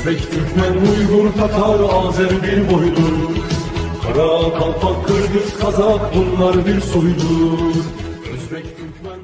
Özbek, Türkmen, Uygur, Tatar, Azer bir boydur. Kara, Kalpak, Kırgız, Kazak bunlar bir soydur. Özbek, Türkmen...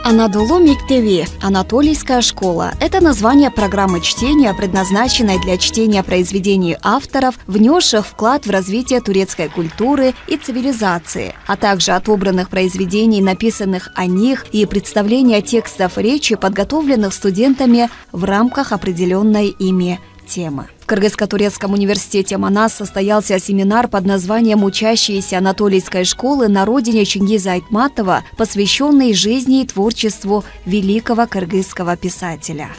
Анадолу Мектеби, Анатолийская школа – это название программы чтения, предназначенной для чтения произведений авторов, внесших вклад в развитие турецкой культуры и цивилизации, а также отобранных произведений, написанных о них, и представления текстов речи, подготовленных студентами в рамках определенной ими темы. В Кыргызско-турецком университете Манас состоялся семинар под названием «Учащиеся Анатолийской школы на родине Чингиза Айтматова», посвященный жизни и творчеству великого кыргызского писателя.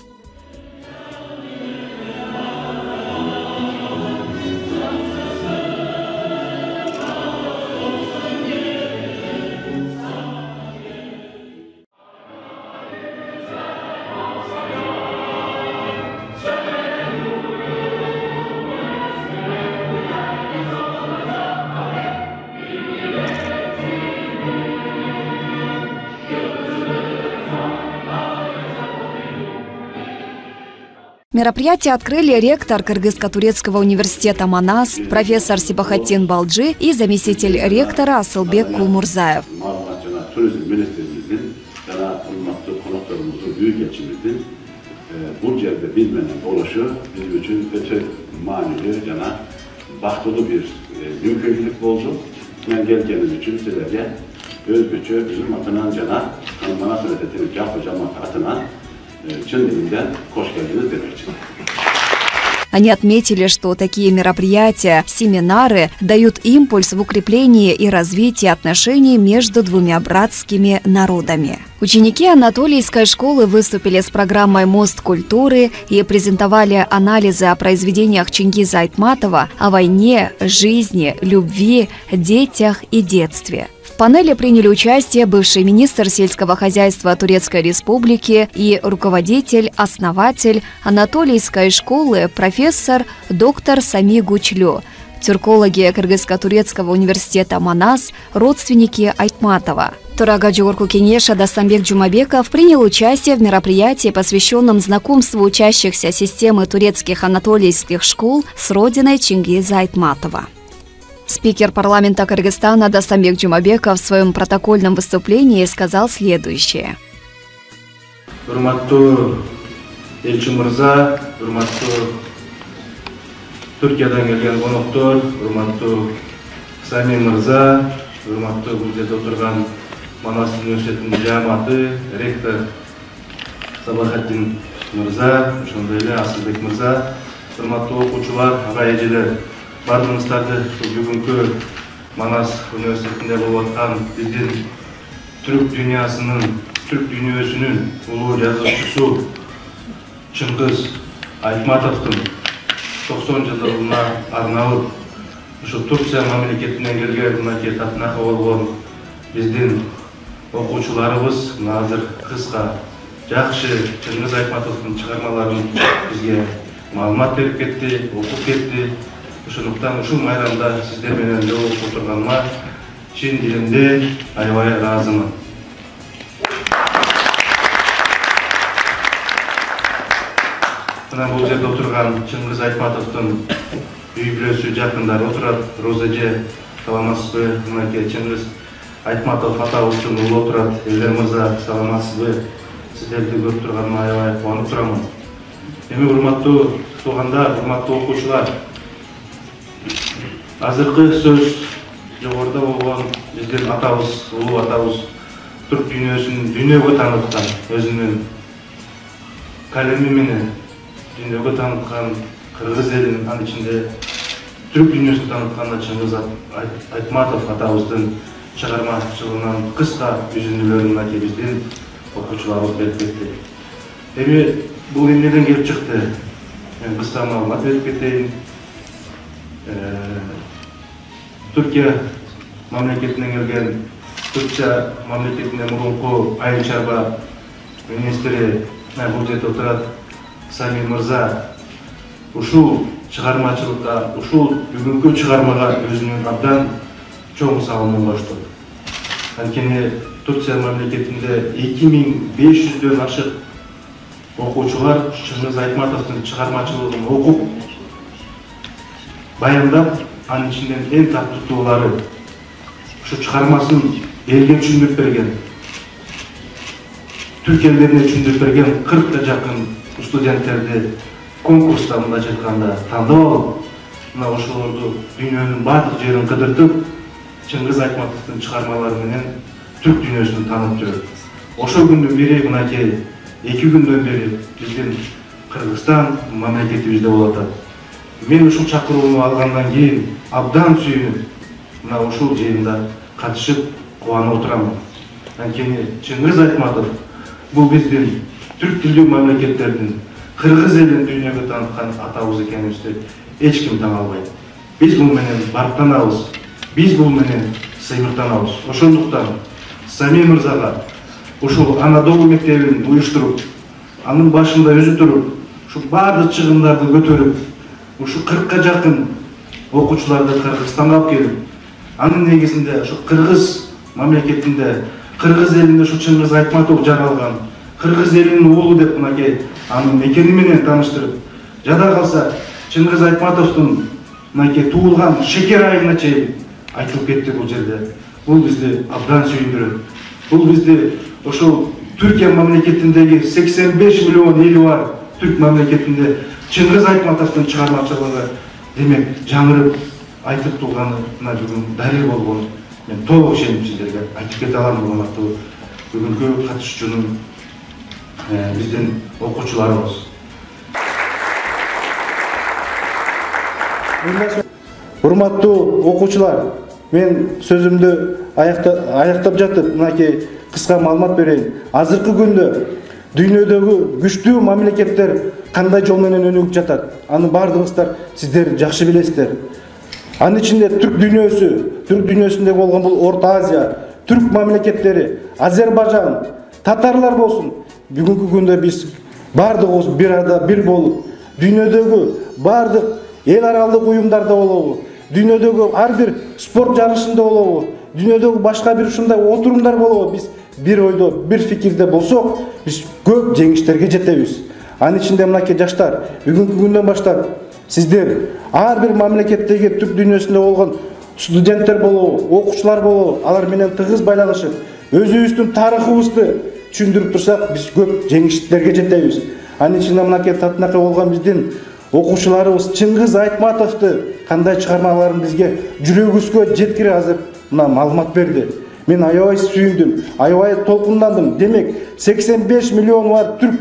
Мероприятие открыли ректор Кыргызско-турецкого университета Манас, профессор Сибахаттин Балджи и заместитель ректора Асылбек Кулмурзаев. Они отметили, что такие мероприятия, семинары дают импульс в укреплении и развитии отношений между двумя братскими народами. Ученики Анатолийской школы выступили с программой «Мост культуры» и презентовали анализы о произведениях Чингиза Айтматова, о войне, жизни, любви, детях и детстве. В панели приняли участие бывший министр сельского хозяйства Турецкой Республики и руководитель, основатель Анатолийской школы профессор доктор Сами Гучлю, тюркологи Кыргызско-турецкого университета Манас, родственники Айтматова. Турага Джугурку Кенеша Дастамбек Джумабеков принял участие в мероприятии, посвященном знакомству учащихся системы турецких анатолийских школ с родиной Чингиза Айтматова. Спикер парламента Кыргызстана Дастамбек Джумабеков в своем протокольном выступлении сказал следующее. Урматтуу элчи мырза, урматтуу Түркиядан келген коноктор, урматтуу Сами мырза, урматтуу бул жерде отурган Манас университетинин жааматы, ректор Сабахаттин мырза, ошондой эле Асылбек мырза, урматтуу окуучулар, ага эжелер, бардыгыңыздарды бүгүнкү Манас университетинде болуп аткан биздин түрк дүйнөсүнүн улуу жазуучусу Чингиз Айтматовдун 90 жылдыгына арналып, ушу Турция мамлекетинен келген мынакей татынака болгон биздин окуучуларыбыз азыр кыска жакшы Чингиз Айтматовдун чыгармаларын бизге маалымат берип кетти, окуп кетти. Ошондуктан ушул майрамда сиздер менен жолугуп отурганыма чын дилимде аябай ыраазымын. Мына бул жерде отурган Чингиз Айтматовдун үй бүлөсү жакындары отурат. Роза эже, саламатсызбы? Мынакей Чингиз Айтматов атабыздын уулу отурат. Элдер мырза, саламатсызбы? Сиздерди көрүп турганыма аябай кубанып турамын. Эми урматтуу туугандар, урматтуу окуучулар, азыркы сөз жогоруда болгон биздин атабыз, улуу атабыз түрк дүйнөсүн дүйнөгө тааныткан, өзүнүн калеми менен дүйнөгө тааныткан кыргыз элин, анын ичинде түрк дүйнөсүн тааныткан Чингиз Айтматов атабыздын чыгармачылыгынан кыска үзүндүлөрүн мынакей биздин окуучуларыбыз берип кетти. Эми бул эмнеден келип чыкты? Мен кыска маалымат берип кетейин. Түркия мамлекетинен келген, Түркия мамлекетинен мурунку айыл чарба министри бул жерде отурат Сами мырза ушул чыгармачылыкка, ушул бүгүнкү чыгармага өзүнүн абдан чоң салымын кошту. Анткени Турция мамлекетинде 2500дөн ашык окуучулар Чыңгыз Айтматовдун чыгармачылыгын окуп, баяндап, анын ичинен эң тартыктуулары ушу чыгармасын элге түшүндүрүп берген, түрк элдерине түшүндүрүп берген 40га жакын студенттерди конкурста мындайча айтканда тандап алып, мына ошолорду дүйнөнүн бардык жерин кыдыртып, Чыңгыз Айтматовдун чыгармалары менен түрк дүйнөсүн таанып жүрөт. Ошол күндүн бири мынакей 2 күндөн бери биздин Кыргызстан мамлекетибизде болуп атат. Мен ушул чакырууну алгандан кийин абдан сүйүнүп, мына ушул жыйында катышып кубанып отурамын. Анткени Чыңгыз Айтматов бул биздин түрк тилдүү мамлекеттердин Кыргыз элин дүйнөгө тааныткан атабыз экенибизди эч ким таң албайт. Биз бул менен барктанабыз, биз бул менен сыймыктанабыз. Ошондуктан Сами мырзага ушул Анадолу мектебин уюштуруп, анын башында өзү туруп, ушу бардык чыгымдарды көтөрүп, ушу 40га жакын окуучуларды Кыргызстанга алып келип, анын негизинде ушу Кыргыз мамлекетинде, Кыргыз элинде ушу Чыңгыз Айтматов жаралган, Кыргыз элинин уулу деп мынакей анын мекени менен тааныштырып, жада калса Чыңгыз Айтматовдун мынакей туулган шекер айына чейин айтылып кетти бул жерде. Бул бизди абдан сүйүндүрөт. Бул бизди ошол Түркия мамлекетиндеги 85 миллион эли бар түрк мамлекетинде Чыңгыз Айтматовдун чыгармачылыгы демек жаңырып айтып турганына бүгүн далил болгон мен толук ишенип сиздерге айтып кете алам. Урматтуу бүгүнкү катышуучунун биздин окуучуларыбыз. Урматтуу окуучулар, мен сөзүмдү аяктап жатып, мынакей кыска маалымат берейин. Азыркы күндө дүйнөдөгү күчтүү мамлекеттер кандай жол менен өнүгүп жатат? Аны бардыгыңыздар сиздер жакшы билесиздер. Анын ичинде түрк дүйнөсүндө болгон бул Орто Азия, түрк мамлекеттери, Азербайжан, татарлар болсун. Бүгүнкү күндө биз бардыгыбыз бир арада бир болуп, дүйнөдөгү бардык эл аралык уюмдарда болобу, дүйнөдөгү ар бир спорт жарышында болобу, дүйнөдөгү башка бир ушундай отурумдар болобу, биз бир ойдо, бир фикирде болсок, биз көп жеңиштерге жетебиз. Анын ичинде мынакей жаштар, бүгүнкү күндөн баштап сиздер ар бир мамлекеттеги түрк дүйнөсүндө болгон студенттер болобу, окуучулар болобу, алар менен тыгыз байланышып, өзүбүздүн тарыхыбызды түшүндүрүп турсак, биз көп жеңиштерге жетебиз. Анын ичинде мынакей татынакай болгон биздин окуучуларыбыз Чыңгыз Айтматовду кандай чыгармаларын бизге жүрөгүбүзгө жеткире азыр мына маалымат берди. Мен аябай сүйүндүм, аябай толкундандым. Демек 85 миллион бар түрк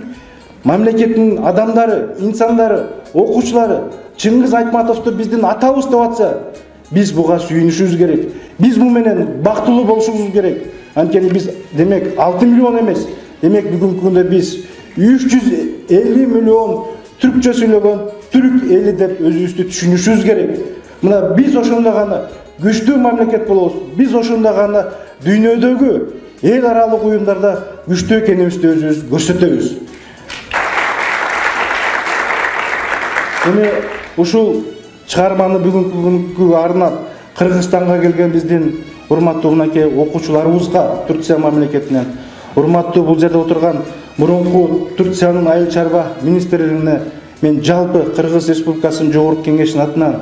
мамлекетинин адамдары, инсандары, окуучулары Чыңгыз Айтматовду биздин атабыз деп атса, биз буга сүйүнүшүбүз керек. Биз бу менен бактылуу болушубуз керек. Анткени биз демек 6 миллион эмес. Демек бүгүнкү күндө биз 350 миллион түркчө сүйлөгөн түрк эли деп өзүбүздү түшүнүшүбүз керек. Мына биз ошондо гана күчтүү мамлекет болобуз. Биз ошондо гана дүйнөдөгү эл аралык уюмдарда күчтүү экенибизди өзүбүз көрсөтөбүз. Эми ушул чыгарманы бүгүнкү арнап Кыргызстанга келген биздин урматтуу мынакей окуучуларыбызга Турция мамлекетинен, урматтуу бул жерде отурган мурунку Турциянын айыл чарба министрлигине мен жалпы Кыргыз Республикасынын жогорку кеңешинин атынан,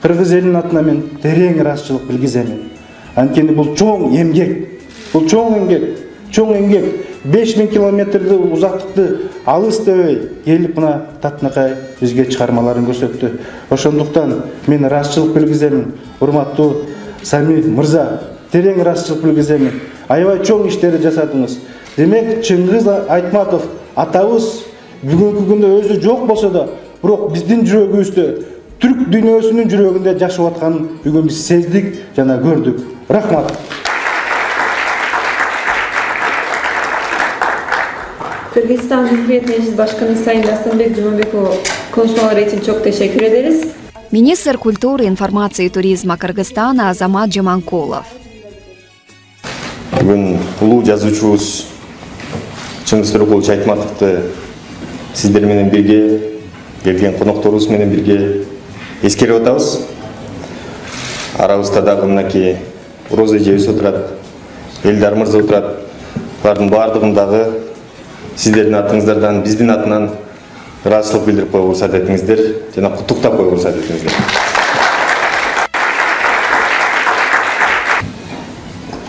Кыргыз элинин атынан мен терең ыраазычылык билгиземин. Анткени бул чоң эмгек, бул чоң эмгек 5000 километрди узактыкты алыстабай келип мына татынакай бизге чыгармаларын көрсөттү. Ошондуктан мен ыраазычылык билгиземин. Урматтуу Сами мырза, терең ыраазычылык билгиземин. Аябай чоң иштерди жасадыңыз. Демек Чыңгыз Айтматов атабыз бүгүнкү күндө өзү жок болсо да, бирок биздин жүрөгүбүздө, түрк дүйнөсүнүн жүрөгүндө жашап атканын бүгүн биз сездик жана көрдүк. Рахмат. Kırgızistan Cumhuriyet Meclis Başkanı Sayın Dastanbek Cumhurbaşkanı konuşmaları için çok teşekkür ederiz. Министр культуры, информации и туризма Кыргызстана Азамат Жаманкулов. Бүгүн улуу жазуучубуз Чыңгыз Төрөкулович Айтматовду сиздер менен бирге, келген конокторубуз менен бирге эскерип атабыз. Арабызда дагы мынакей Роза эжебиз отурат, Элдар мырза отурат. Алардын бардыгындагы сиздердин атыңыздардан, биздин атынан ыраазычылык билдирип койгонго уруксат этиңиздер жана куттуктап койгонго уруксат этиңиздер.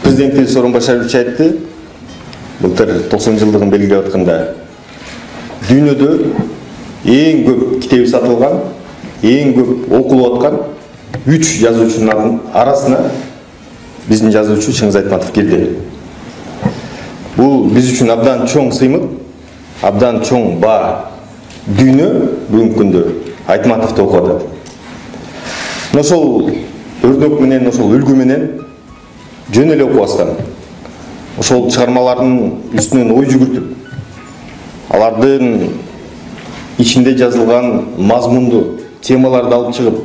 Президент Илсор Башарович айтты, былтыр 90 жылдыгын белгилеп атканда дүйнөдө эң көп китеби сатылган, эң көп окулуп аткан 3 жазуучунун арасына биздин жазуучу Чыңгыз Айтматов кирди. Бул биз үчүн абдан чоң сыймык, абдан чоң баа. Дүйнө бүгүнкү күндө Айтматовду окуп атат. Ошол өрнөк менен, ошол үлгү менен жөн эле окубастан, ошол чыгармалардын үстүнөн ой жүгүртүп, алардын ичинде жазылган мазмунду темаларды алып чыгып,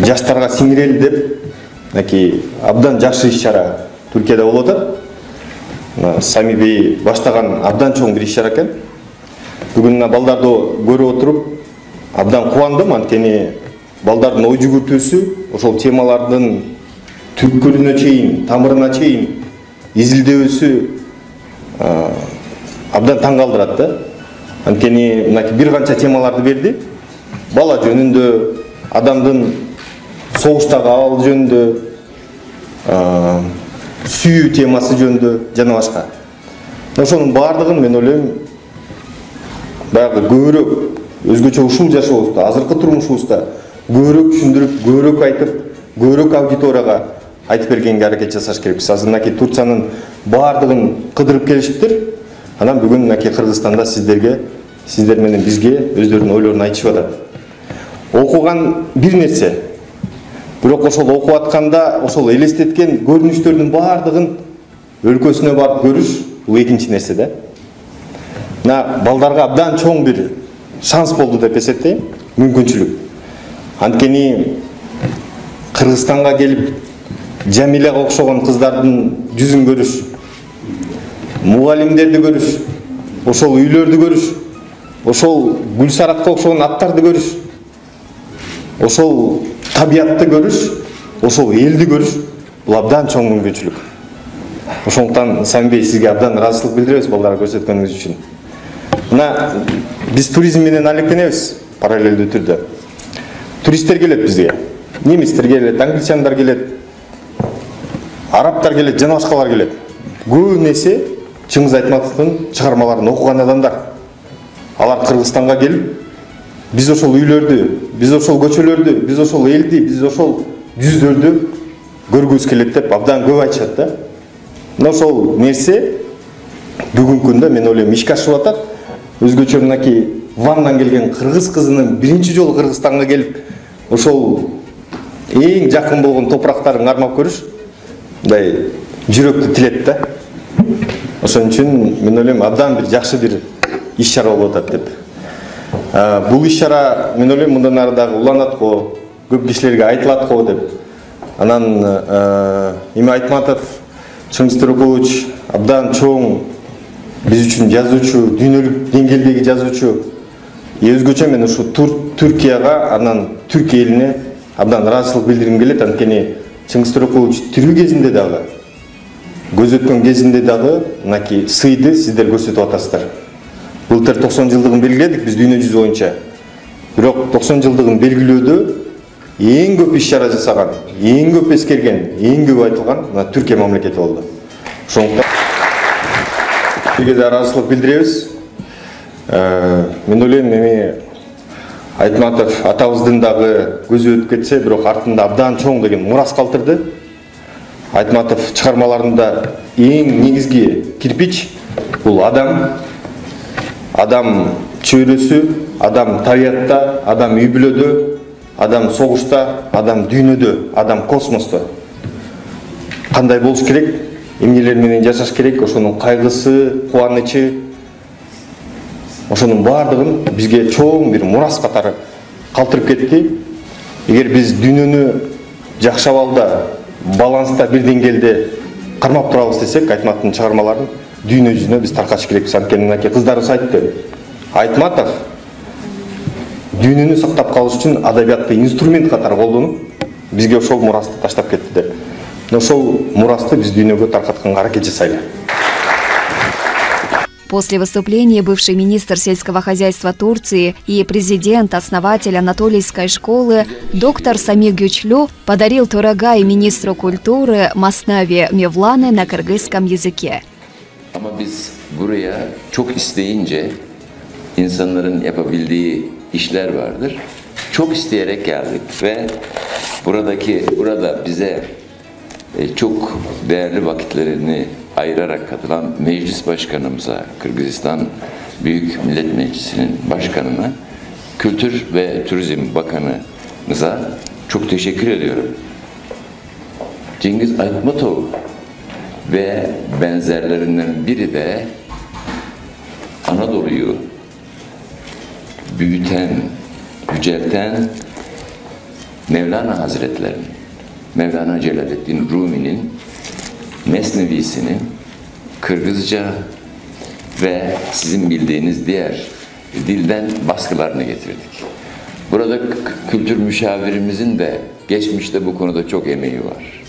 жаштарга сиңирели деп, абдан жакшы иш-чара Түркияда болуп атат. Сами бей баштаган абдан чоң бир иш-чара экен. Бүгүн балдарды көрүп отуруп, абдан кубандым, анткени балдардын ой жүгүртүүсү, ошол темалардын түпкүлүнө чейин, тамырына чейин изилдөөсү абдан таң калтырат да. Анткени бир канча темаларды берди. Бала жөнүндө, адамдын согуштагы абалы жөнүндө, сүйүү темасы жөнүндө жана башка. Ошонун бардыгын мен ойлойм, баягы көбүрөөк өзгөчө ушул жашообузда, азыркы турмушубузда көбүрөөк түшүндүрүп, көбүрөөк айтып, көбүрөөк аудиторияга айтып бергенге аракет жасаш керекпиз. Азыр Турциянын бардыгын кыдырып келишиптир. Анан бүгүн Кыргызстанда сиздер менен бизге өздөрүнүн ойлорун айтышып атат. Окуган бир нерсе, бирок ошол окуп атканда ошол элестеткен көрүнүштөрдүн бардыгын өлкөсүнө барып көрүш бул экинчи нерсе да. Балдарга абдан чоң бир шанс болду деп эсептейм, мүмкүнчүлүк. Анткени Кыргызстанга келип Жамилеге окшогон кыздардын жүзүн көрүш, мугалимдерди көрүш, ошол үйлөрдү көрүш, ошол Гүлсаратка окшогон аттарды көрүш, ошол табиятты көрүш, ошол элди көрүш, бул абдан чоң мүмкүнчүлүк. Ошондуктан Самбей сизге абдан ыраазычылык билдиребиз балдарга көрсөткөнүңүз үчүн. Биз туризм менен алектенебиз параллелдүү түрдө. Туристтер келет бизге. Немистер келет, англичандар келет, арабтар келет, жана башкалар келет. Көбүнесе Чыңгыз Айтматовдун чыгармаларын окуган адамдар. Алар Кыргызстанга келип, биз ошол үйлөрдү, биз ошол көчөлөрдү, биз ошол элди, биз ошол жүздөрдү көргүбүз келет деп абдан көп айтышат да. Ошол нерсе бүгүнкү күндө мен ойлойм ишке ашып атат. Өзгөчө Вандан келген кыргыз кызынын биринчи жолу Кыргызстанга келип, ошол эң жакын болгон топурактарын кармап көрүш, мындай жүрөктү тилет да. Ошон үчүн мен ойлойм абдан бир жакшы бир иш-чара болуп атат деп. Бул иш-чара мен ойлойм мындан ары дагы уланат го, көп кишилерге айтылат го деп. Анан эми Айтматов, Чыңгыз Төрөкулович абдан чоң биз үчүн жазуучу, дүйнөлүк деңгээлдеги жазуучу. Өзгөчө мен ушу Түркияга, анан Түрк элине абдан ыраазычылык билдиргим келет. Анткени Чыңгыз Төрөкулович тирүү кезинде дагы, көз өткөн кезинде дагы сыйды сиздер көрсөтүп атасыздар. Былтыр 90 жылдыгын белгиледик биз дүйнө жүзү боюнча. Бирок 90 жылдыгын белгилөөдө эң көп иш-чара жасаган, эң көп эскерген, эң көп айтылган Түркия мамлекети болду. Ошондуктан сизге да ыраазычылык билдиребиз. Мен ойлойм эми Айтматов атабыздын дагы көзү өтүп кетсе, бирок артында абдан чоң деген мурас калтырды. Айтматов чыгармаларында эң негизги кирпич бул адам чөйрөсү, адам табиятта, адам үй бүлөдө, адам согушта, адам дүйнөдө, адам космосто. Кандай болуш керек, эмнелер менен жашаш керек, ошонун кайгысы, кубанычы, ошонун бардыгын бизге чоң бир мурас катары калтырып кетти. Эгер биз дүйнөнү жакшы абалда, баланста, бир деңгээлде кармап турабыз десек, Айтматовдун чыгармаларын дүйнө жүзүнө биз таркатыш керекпиз. Анткени кыздарыбыз айтты, Айтматов дүйнөнү сактап калыш үчүн адабиятты инструмент катары колдонуп, бизге ошол мурасты таштап кетти деп. Ошол мурасты биз дүйнөгө таркатканга аракет жасайлы. После выступления бывший министр сельского хозяйства Турции и президент-основатель Анатолийской школы доктор Самих Güçlü подарил Турага и министру культуры Маснави Mevlana на кыргызском языке. Ama biz buraya çok isteyince insanların yapabildiği işler vardır. Çok isteyerek geldik ve burada bize çok değerli vakitlerini ayırarak katılan meclis başkanımıza, Kırgızistan Büyük Millet Meclisi'nin başkanına, Kültür ve Turizm Bakanımıza çok teşekkür ediyorum. Cengiz Aytmatov ve benzerlerinden biri de Anadolu'yu büyüten, yücelten Mevlana Hazretleri'nin, Mevlana Celaleddin Rumi'nin Mesnevisini Kırgızca ve sizin bildiğiniz diğer dilden baskılarını getirdik. Burada kültür müşavirimizin de geçmişte bu konuda çok emeği var.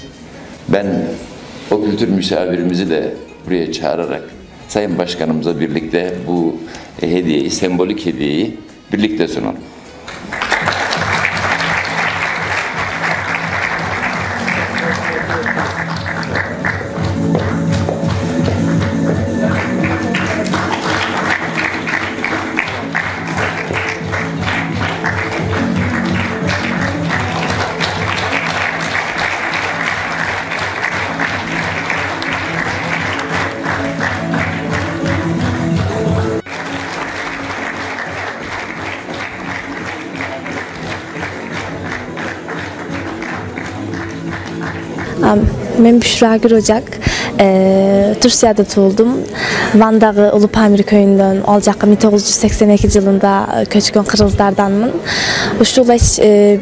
Ben o kültür müşavirimizi de buraya çağırarak Sayın Başkanımıza birlikte bu hediyeyi, sembolik hediyeyi birlikte sunalım. Ben Büşra Gürocak. Türkiye'de doğdum. Van'daki Ulupamir köyünden olacak 1982 yılında köçkön Kırgızlardanmın. Uşul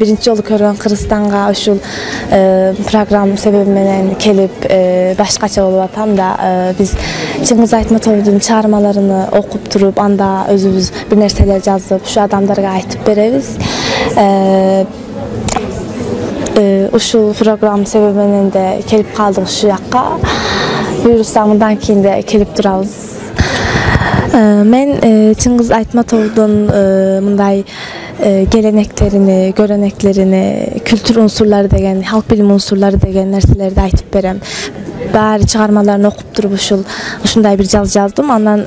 birinci yolu körgön Kırgızstan'a uşul program sebebimden kelip başkaça olup atam da biz Cengiz Aytmatov'un çağırmalarını okup durup anda özümüz bir nerseler yazıp şu adamlara aytıp beremiz. Uşul program sebebinin de kelip kaldık şu yakka. Buyursandan keyin de kelip durabız. Men Cengiz Aytmatov'un mınday geleneklerini, göreneklerini, kültür unsurları degen, halk bilim unsurları degen nerseleri de aytıp berem. Bari çıkarmalarını okup durup uşunday bir yazdım. Ondan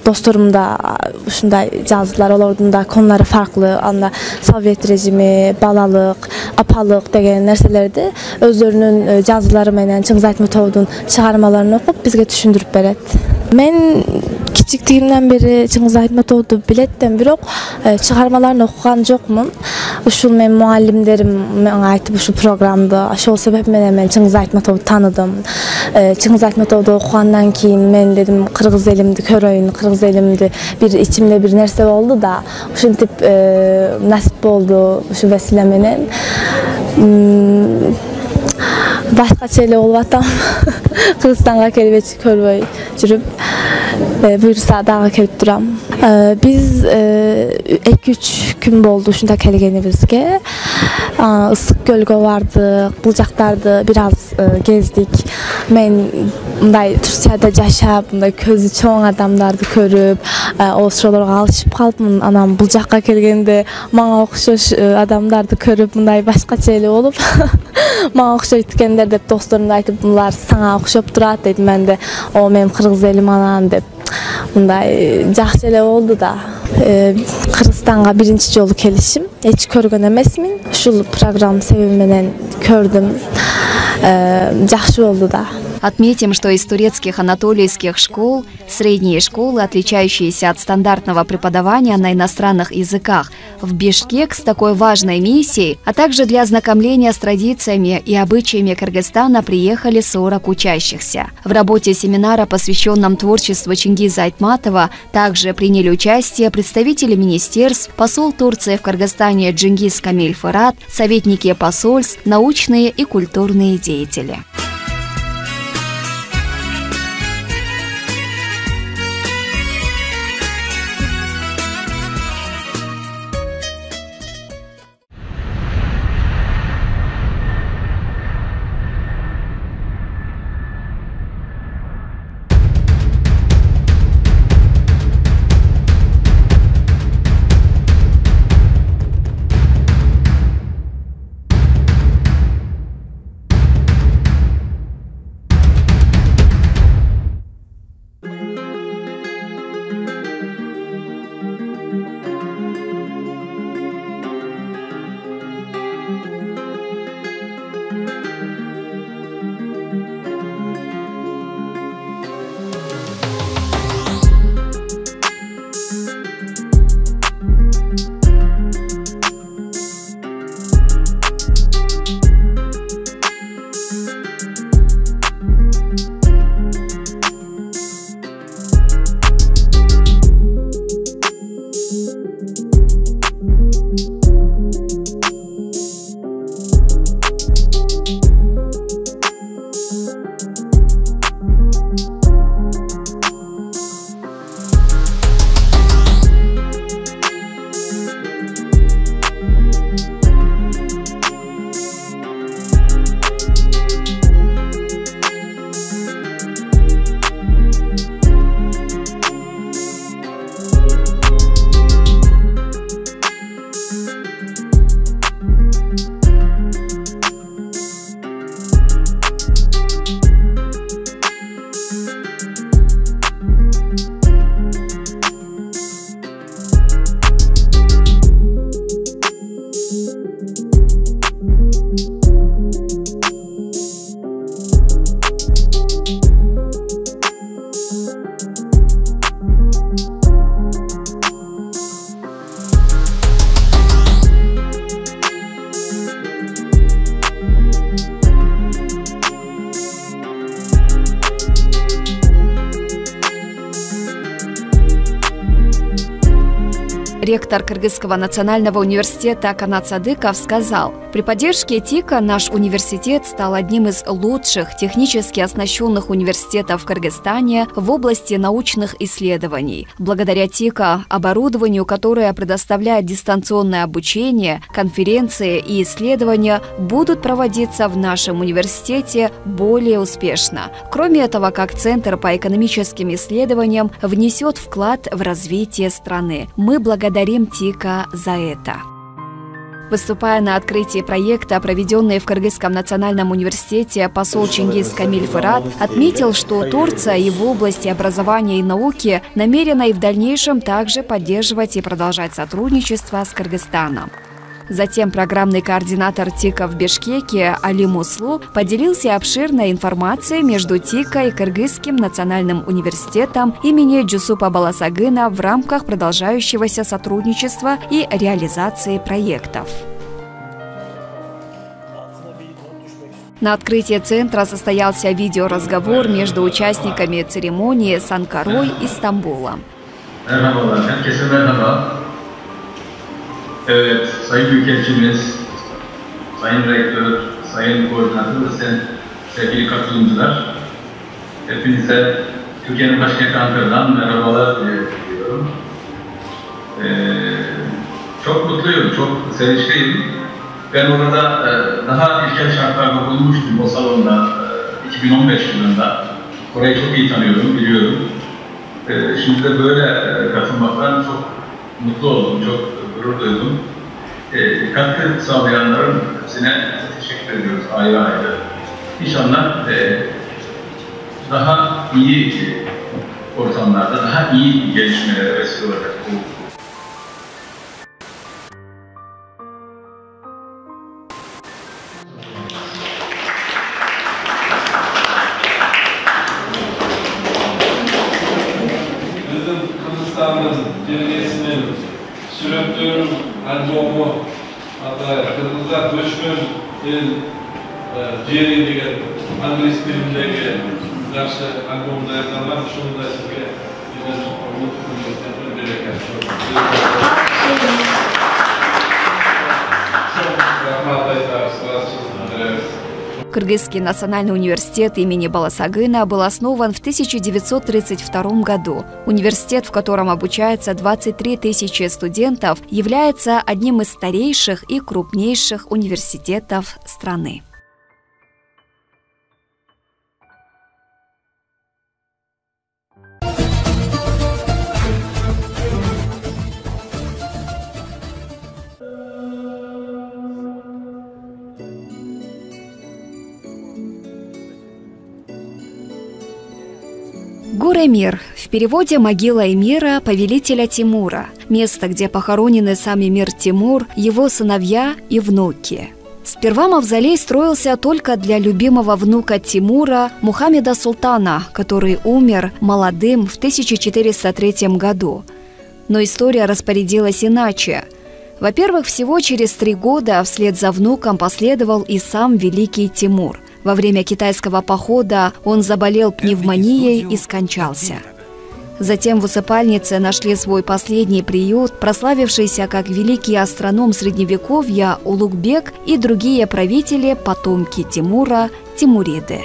dostlarım da uşunday yazdılar. Olardım da konuları farklı. Anda Sovyet rejimi, balalık, apalık degen nerselerdi. Özlerinin yazıları menen Cengiz Aytmatov'un çıkarmalarını okup bizge düşündürüp beret. Men kiçikliğimden beri Cengiz Aytmatov'u biletten birok çıkarmalarını okugan jokmun. Uşul men muallimlerim aytıp şu programda. Şol sebep men Cengiz Aytmatov'u tanıdım. Cengiz Aytmatov'u okugandan keyin men dedim Kırgız elimdi köröyün, Kırgız elimdi bir içimde bir nerse oldu da uşuntip nasip oldu şu vesile menen. Başka ele olup atam. Kırgızstan'a kelip körboy жүрüp buyursa dağa kelip duram. Biz 2-3 gün boldu şunda kelgenibizge. Isık gölge vardı, bulcaklardı biraz gezdik. Men bunday Türkiye'de yaşap, bunday közü çoğun adamlardı körüp, o sıralarga alışıp kaldım. Anam bulcakka kelgende bana okşoş adamlardı körüp, bunday başka ele olup bana okşoyt dikenler dep dostlarım da aytıp bunlar sana okşop durat dedim ben de o benim Kırgız elim anam dep. Bunday жақсы эле oldu da Kırgızстан'a birinci yolu kelişim. Hiç körgön emesmin. Uşul program sebebi menen kördüm. Жақсы oldu da. Отметим, что из турецких анатолийских школ средние школы, отличающиеся от стандартного преподавания на иностранных языках, в Бишкек с такой важной миссией, а также для ознакомления с традициями и обычаями Кыргызстана приехали 40 учащихся. В работе семинара, посвященном творчеству Чингиза Айтматова, также приняли участие представители министерств, посол Турции в Кыргызстане Джингиз Камиль Фырат, советники посольств, научные и культурные деятели. ректор Кыргызского национального университета Канат Садыков сказал: «При поддержке ТИКа наш университет стал одним из лучших технически оснащенных университетов в Кыргызстане в области научных исследований. Благодаря ТИКа, оборудованию, которое предоставляет дистанционное обучение, конференции и исследования будут проводиться в нашем университете более успешно. Кроме этого, как Центр по экономическим исследованиям внесет вклад в развитие страны. Мы благодарим ТИКа за это». Выступая на открытии проекта, проведенный в Кыргызском национальном университете, посол Чингиз Камиль Фырат отметил, что Турция и в области образования и науки намерена и в дальнейшем также поддерживать и продолжать сотрудничество с Кыргызстаном. Затем программный координатор ТИКа в Бишкеке Али Муслу поделился обширной информацией между ТИКа и Кыргызским национальным университетом имени Джусупа Баласагына в рамках продолжающегося сотрудничества и реализации проектов. На открытии центра состоялся видеоразговор между участниками церемонии с Анкарой и Стамбулом. Evet, Sayın Büyükelçimiz, Sayın Rektör, Sayın Koordinatör ve sevgili katılımcılar, hepinize Türkiye'nin başkenti Ankara'dan merhabalar diliyorum. Çok mutluyum, çok sevinçliyim. Ben orada daha ilkel şartlarda bulunmuştum o salonda 2015 yılında. Orayı çok iyi tanıyorum, biliyorum. Şimdi de böyle katılmaktan çok mutlu oldum, çok gurur duydum. Katkı sağlayanların hepsine teşekkür ediyoruz ayrı ayrı. İnşallah daha iyi ortamlarda, daha iyi gelişmelere vesile olacak bu. Bizim Kırgızstan'ın delegesinin Sürüntüğün albomu hatta Kırgızlar Göçmen El Jeri degan Anglis filmdagi yaxshi albomda yozilgan shunda sizga Кыргызский национальный университет имени Баласагына был основан в 1932 году. Университет, в котором обучается 23 тысячи студентов, является одним из старейших и крупнейших университетов страны. Гуремир. В переводе «Могила эмира, повелителя Тимура». Место, где похоронены сам эмир Тимур, его сыновья и внуки. Сперва мавзолей строился только для любимого внука Тимура Мухаммеда Султана, который умер молодым в 1403 году. Но история распорядилась иначе. Во-первых, всего через 3 года вслед за внуком последовал и сам великий Тимур. Во время китайского похода он заболел пневмонией и скончался. Затем в усыпальнице нашли свой последний приют, прославившийся как великий астроном Средневековья Улугбек и другие правители, потомки Тимура, тимуриды.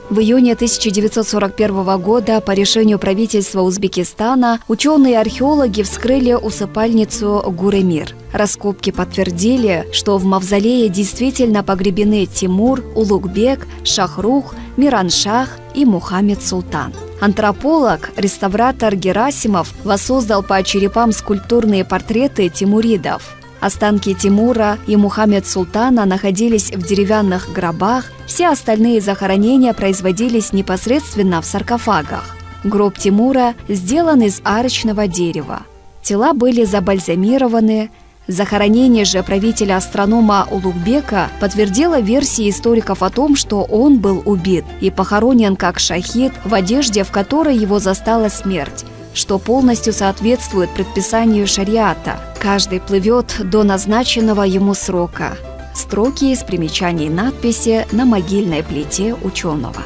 В июне 1941 года по решению правительства Узбекистана ученые и археологи вскрыли усыпальницу Гуремир. Раскопки подтвердили, что в мавзолее действительно погребены Тимур, Улугбек, Шахрух, Мираншах и Мухаммед Султан. Антрополог, реставратор Герасимов воссоздал по черепам скульптурные портреты тимуридов. Останки Тимура и Мухаммед Султана находились в деревянных гробах, все остальные захоронения производились непосредственно в саркофагах. Гроб Тимура сделан из арочного дерева. Тела были забальзамированы. Захоронение же правителя-астронома Улугбека подтвердило версии историков о том, что он был убит и похоронен как шахид в одежде, в которой его застала смерть, что полностью соответствует предписанию шариата. Каждый плывет до назначенного ему срока. Строки из примечаний надписи на могильной плите ученого.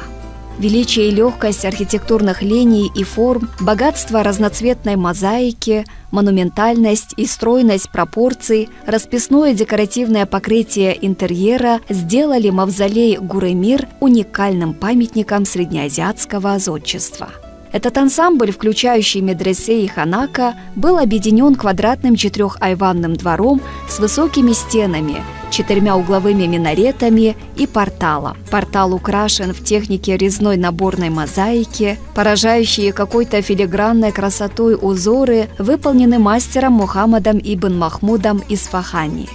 Величие и легкость архитектурных линий и форм, богатство разноцветной мозаики, монументальность и стройность пропорций, расписное декоративное покрытие интерьера сделали мавзолей Гуры-Мир уникальным памятником среднеазиатского зодчества. Этот ансамбль, включающий медресе и ханака, был объединен квадратным четырехайванным двором с высокими стенами, 4 угловыми минаретами и порталом. Портал украшен в технике резной наборной мозаики, поражающие какой-то филигранной красотой узоры выполнены мастером Мухаммадом ибн Махмудом Исфахани.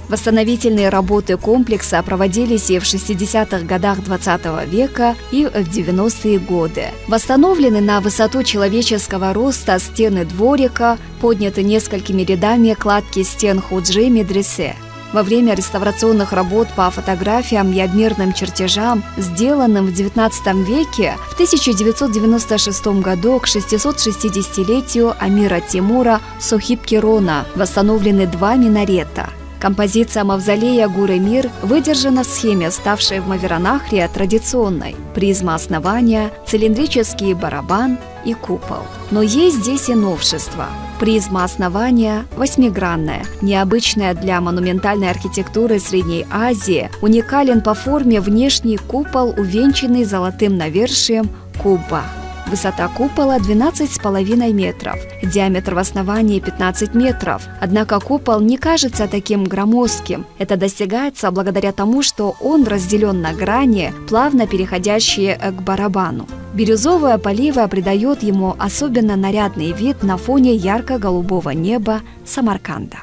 Восстановительные работы комплекса проводились и в 60-х годах 20 века, и в 90-е годы. Восстановлены на высоту человеческого роста стены дворика, подняты несколькими рядами кладки стен худжи медресе. Во время реставрационных работ по фотографиям и обмерным чертежам, сделанным в XIX веке, в 1996 году к 660-летию Амира Тимура Сохиб-Кирона восстановлены 2 минарета. Композиция мавзолея Гуры-Мир выдержана в схеме, ставшей в Мавераннахре традиционной: призма основания, цилиндрический барабан и купол. Но есть здесь и новшества. Призма основания восьмигранная, необычная для монументальной архитектуры Средней Азии, уникален по форме внешний купол, увенчанный золотым навершием кубба. Высота купола 12,5 метров, диаметр в основании 15 метров. Однако купол не кажется таким громоздким. Это достигается благодаря тому, что он разделен на грани, плавно переходящие к барабану. Бирюзовая полива придает ему особенно нарядный вид на фоне ярко-голубого неба Самарканда.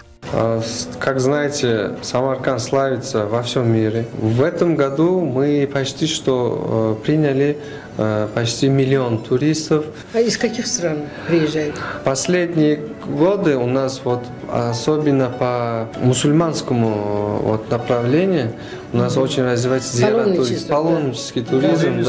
Как знаете, Самарканд славится во всем мире. В этом году мы почти что приняли почти 1 миллион туристов. А из каких стран приезжают? Последние годы у нас особенно по мусульманскому направлению у нас очень развивается паломнический туризм,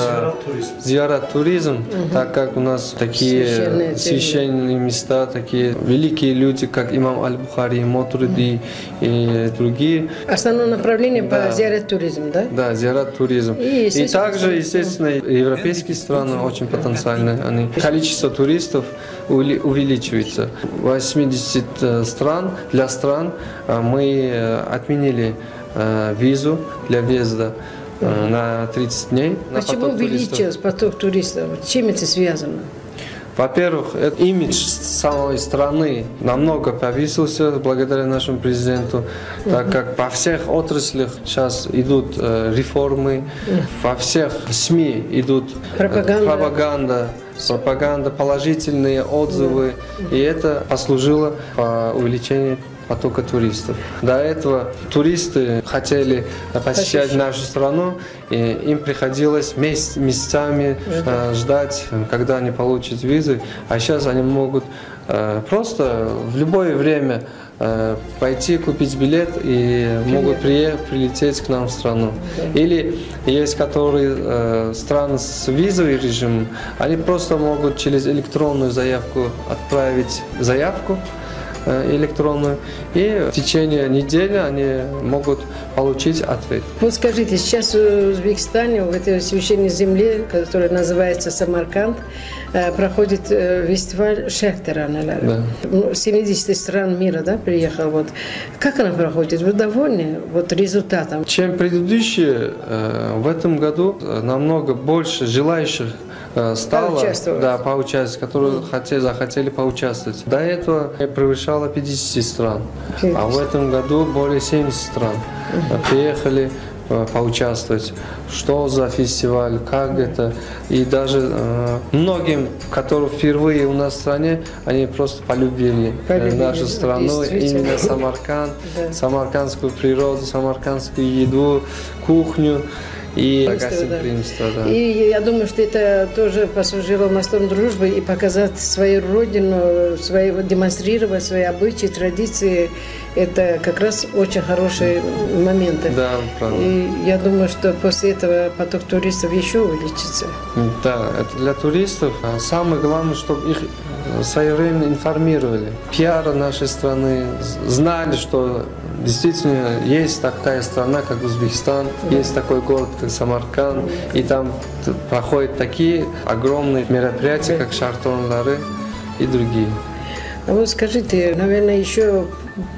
зиярат-туризм, так как у нас такие священные места, такие великие люди, как имам Аль-Бухари, Матурidi и другие. Основное направление по зиярат-туризму, да? Да, зиярат-туризм. И также, естественно, европейские страны очень потенциальны. Количество туристов увеличивается. 80 стран, для стран мы отменили визу для въезда на 30 дней. Почему увеличился поток туристов? Чем это связано? Во-первых, имидж самой страны намного повысился благодаря нашему президенту, так как во всех отраслях сейчас идут реформы, во всех СМИ идут пропаганда, положительные отзывы, и это послужило по увеличению потока туристов. До этого туристы хотели посещать нашу страну, и им приходилось месяцами ждать, когда они получат визы, а сейчас они могут просто в любое время пойти купить билет и могут прилететь к нам в страну. Или есть которые страны с визовым режимом, они просто могут через электронную заявку отправить заявку электронную, и в течение недели они могут получить ответ. Вот скажите, сейчас в Узбекистане, в этой священной земле, которая называется Самарканд, проходит фестиваль Шехтераналар. Да. 70 стран мира, да, приехал. Вот. Как она проходит? Вы довольны результатом? Чем предыдущие, в этом году намного больше желающих стало поучаствовать, которые захотели поучаствовать. До этого превышало 50 стран, а в этом году более 70 стран приехали поучаствовать. Что за фестиваль, как это. И даже многим, которые впервые у нас в стране, они просто полюбили нашу страну, именно Самарканд, самаркандскую природу, самаркандскую еду, кухню. И гостеприимство, да. И я думаю, что это тоже послужило мостом дружбы и показать свою родину, демонстрировать свои обычаи, традиции. Это как раз очень хорошие моменты. Да, правда. И я думаю, что после этого поток туристов еще увеличится. Да, это для туристов самое главное, чтобы их своевременно информировали. Пиар нашей страны, знали, что действительно есть такая страна, как Узбекистан, есть такой город, как Самарканд, и там проходят такие огромные мероприятия, как Шахтаранлары и другие. А вот скажите, наверное, еще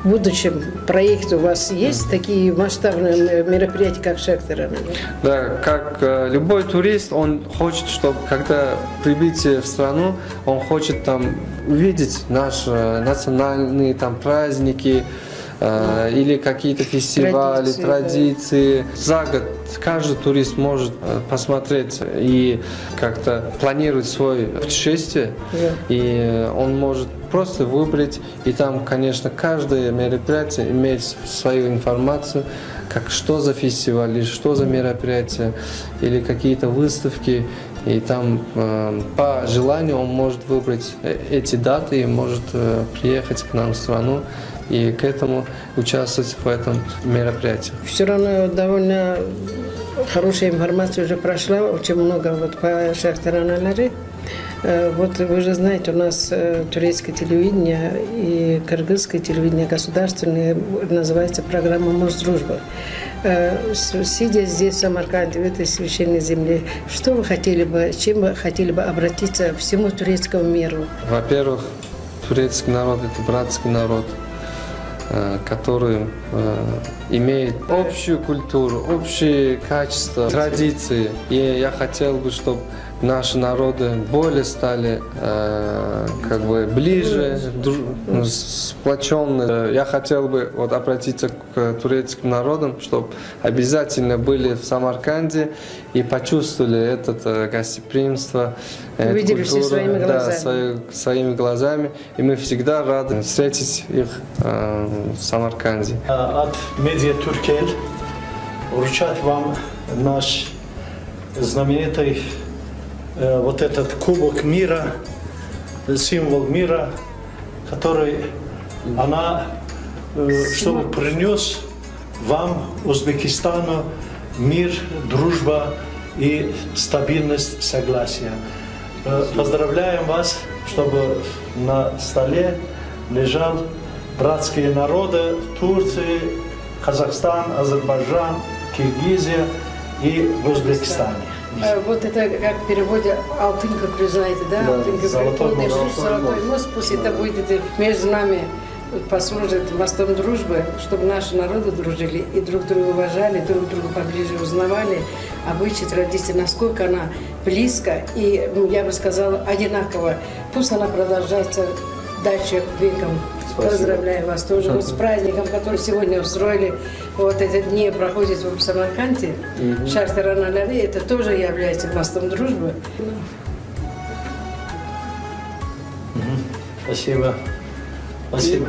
в будущем проекте у вас есть такие масштабные мероприятия, как Шахтаранлары? Да, как любой турист, он хочет, чтобы когда прибытие в страну, он хочет там увидеть наши национальные там праздники, или какие-то фестивали, традиции. За год каждый турист может посмотреть и как-то планировать свое путешествие, и он может просто выбрать, и там, конечно, каждое мероприятие имеет свою информацию, как что за фестивали, что за мероприятия, или какие-то выставки. И там по желанию он может выбрать эти даты и может приехать к нам в страну и к этому участвовать в этом мероприятии. Все равно довольно хорошая информация уже прошла, очень много вот по Шахтаранлары. Вот вы же знаете, у нас турецкое телевидение и кыргызское телевидение государственное, называется программа «Мосдружба». Сидя здесь, в Самарканде, в этой священной земле, что вы хотели бы, чем вы хотели бы обратиться всему турецкому миру? Во-первых, турецкий народ – это братский народ, который имеет общую культуру, общие качества, традиции. И я хотел бы, чтобы наши народы более стали как бы ближе, сплоченные. Я хотел бы вот обратиться к турецким народам, чтобы обязательно были в Самарканде и почувствовали это гостеприимство, увидели все своими глазами. Да, своими глазами. И мы всегда рады встретить их в Самарканде. От Медиа Туркель вручать вам наш знаменитый вот этот кубок мира, символ мира, который она, чтобы принес вам, Узбекистану, мир, дружба и стабильность, согласие. Поздравляем вас, чтобы на столе лежал братские народы Турции, Казахстан, Азербайджан, Киргизия и Узбекистан. Вот это как в переводе «Алтын köprü», знаете, да? Да, золотой мост. Пусть это будет между нами, послужит мостом дружбы, чтобы наши народы дружили и друг друга уважали, друг друга поближе узнавали, обычаи, традиции, насколько она близко и, я бы сказала, одинаково. Пусть она продолжается дальше веком. Поздравляю вас тоже с праздником, который сегодня устроили. Вот эти дни проходят в Самарканде. Шахтаранлары, это тоже является мостом дружбы. Спасибо. Спасибо.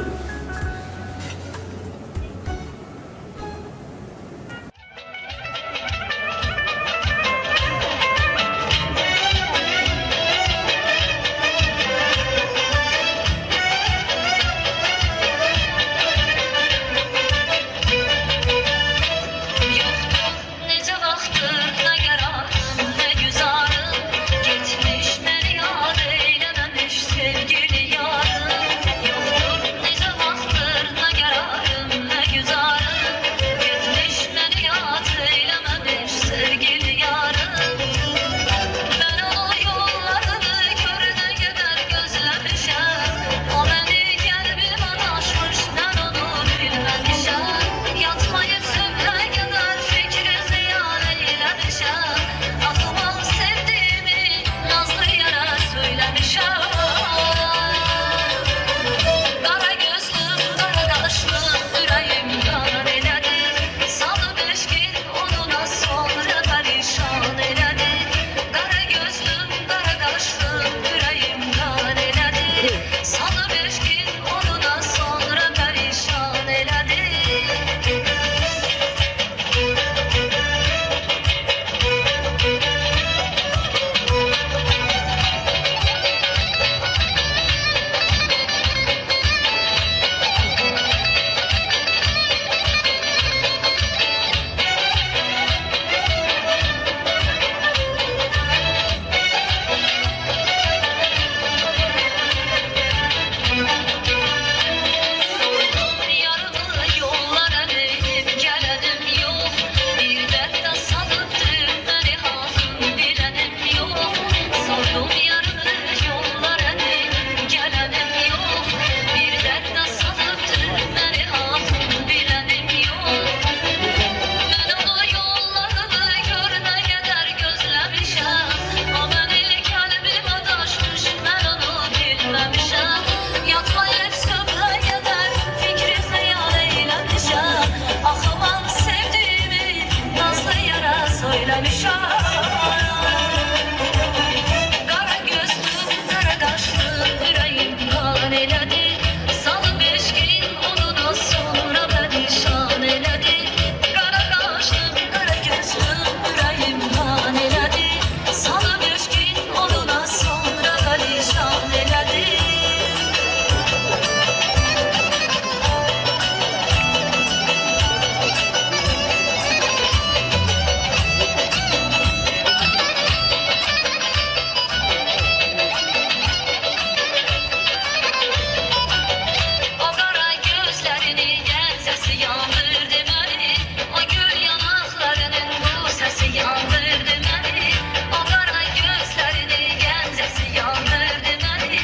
Geçmiş beni yad eylememiş sevgili yarım. Yoktur ne zaman perişan. Kara gözlüm, kara kaşlım, yüreğim kan eledi. Salı beşkin ondan sonra perişan eledi. Kara kaşlım, kara gözlüm, yüreğim kan eledi. Salı beşkin ondan sonra perişan eledi. O kara gözlerini gel sesi yandırdı beni. O gül yanaklarının bu sesi yandırdı beni. O kara gözlerini gel sesi yandırdı beni.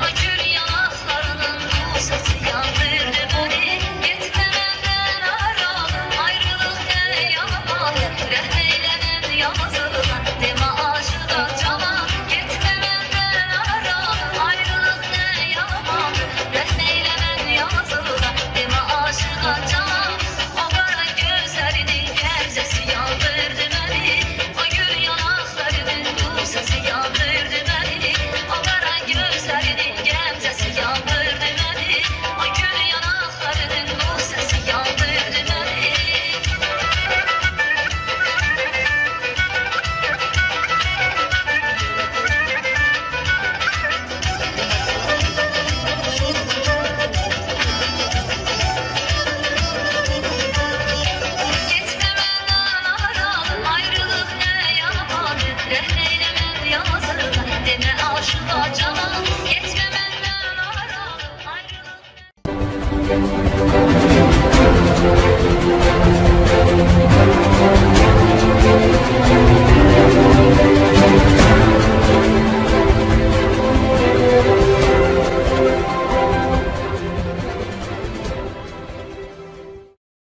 O gül yanaklarının bu sesi yandırdı beni. Gitme benden aralı, ayrılık ne yalan. Rehmeylenen yalnızlığa, deme aşığa canan. Gitme benden aralı, ayrılık ne yalan. Rehmeylenen yalnızlığa, deme aşığa canan. O kara gözlerinin gerzesi yandı.